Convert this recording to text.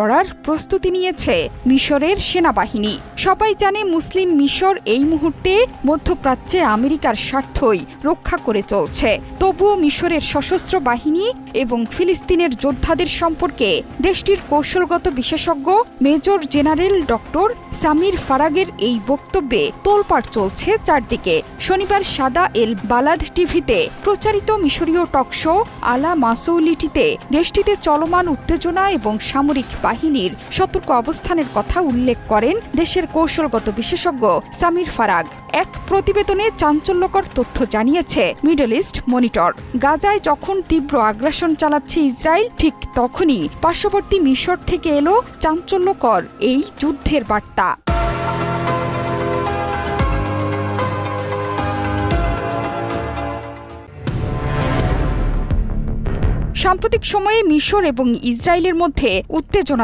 করার প্রস্তুতি নিয়েছে মিশরের সেনাবাহিনী। সবাই জানে মুসলিম মিশর এই মুহূর্তে মধ্যপ্রাচ্যে আমেরিকার স্বার্থই রক্ষা করে চলছে। তবুও মিশরের সশস্ত্র বাহিনী এবং ফিলিস্তিনের যোদ্ধাদের সম্পর্কে দেশটির কৌশলগত বিশেষজ্ঞ মেজর জেনারেল ডক্টর সামির ফারাগের এই বক্তব্যে তোলপাড় চলছে চারদিকে। শনিবার সাদা এল বালাদ টিভিতে প্রচারিত মিশরীয় টকশো আলা মাসৌলিটিতে দেশটিতে চলমান উত্তেজনা এবং সামরিক বাহিনীর সতর্ক অবস্থানের কথা উল্লেখ করেন দেশের কৌশলগত বিশেষজ্ঞ সামির ফারাগ। এক প্রতিবেদনে চাঞ্চল্যকর তথ্য জানিয়েছে মিডল ইস্ট মনিটর। গাজায় যখন তীব্র আগ্রাসন চালাচ্ছে ইসরায়েল, ঠিক তখনই পার্শ্ববর্তী মিশর থেকে এলো চাঞ্চল্যকর এই যুদ্ধের বার্তা। সাম্প্রতিক সময়ে মিশর এবং ইসরায়েলের মধ্যে উত্তেজনা